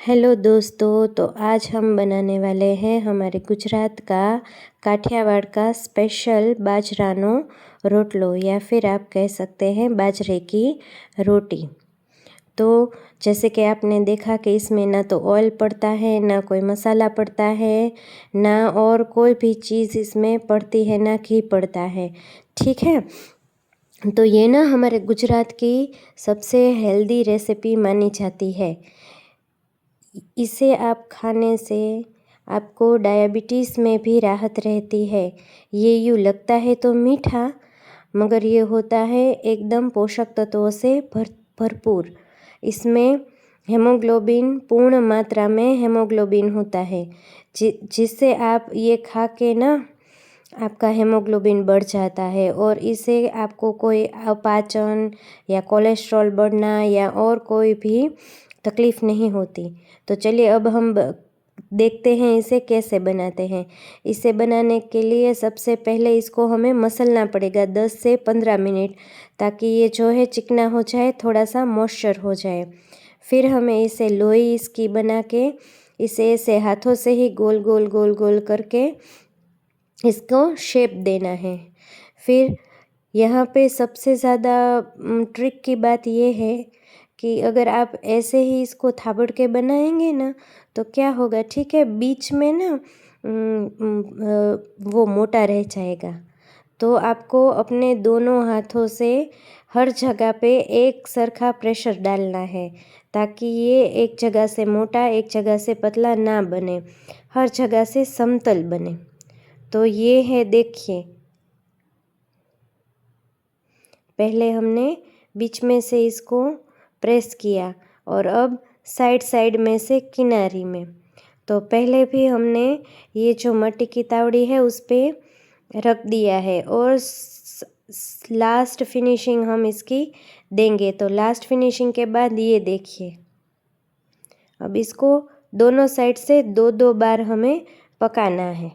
Hello दोस्तों, तो आज हम बनाने वाले हैं हमारे गुजरात का काठियावाड़ का स्पेशल बाजरानो रोटलो या फिर आप कह सकते हैं बाजरे की रोटी। तो जैसे कि आपने देखा कि इसमें ना तो ऑयल पड़ता है, ना कोई मसाला पड़ता है, ना और कोई भी चीज़ इसमें पड़ती है, ना घी पड़ता है। ठीक है, तो ये ना हमारे गुजरात की सबसे हेल्दी रेसिपी मानी जाती है। इसे आप खाने से आपको डायबिटीज़ में भी राहत रहती है। ये यूँ लगता है तो मीठा, मगर ये होता है एकदम पोषक तत्वों से भरपूर। इसमें हेमोग्लोबिन, पूर्ण मात्रा में हेमोग्लोबिन होता है, जिससे आप ये खा के ना आपका हेमोग्लोबिन बढ़ जाता है और इससे आपको कोई अपाचन या कोलेस्ट्रॉल बढ़ना या और कोई भी तकलीफ़ नहीं होती। तो चलिए अब हम देखते हैं इसे कैसे बनाते हैं। इसे बनाने के लिए सबसे पहले इसको हमें मसलना पड़ेगा 10 से 15 मिनट, ताकि ये जो है चिकना हो जाए, थोड़ा सा मॉइस्चर हो जाए। फिर हमें इसे लोई इसकी बना के इसे ऐसे हाथों से ही गोल गोल गोल गोल करके इसको शेप देना है। फिर यहाँ पे सबसे ज़्यादा ट्रिक की बात ये है कि अगर आप ऐसे ही इसको थाबड़ के बनाएंगे ना तो क्या होगा, ठीक है, बीच में ना वो मोटा रह जाएगा। तो आपको अपने दोनों हाथों से हर जगह पे एक सरखा प्रेशर डालना है, ताकि ये एक जगह से मोटा एक जगह से पतला ना बने, हर जगह से समतल बने। तो ये है, देखिए, पहले हमने बीच में से इसको प्रेस किया और अब साइड साइड में से किनारी में। तो पहले भी हमने ये जो मट्टी की तावड़ी है उस पर रख दिया है और लास्ट फिनिशिंग हम इसकी देंगे। तो लास्ट फिनिशिंग के बाद ये देखिए, अब इसको दोनों साइड से 2-2 बार हमें पकाना है।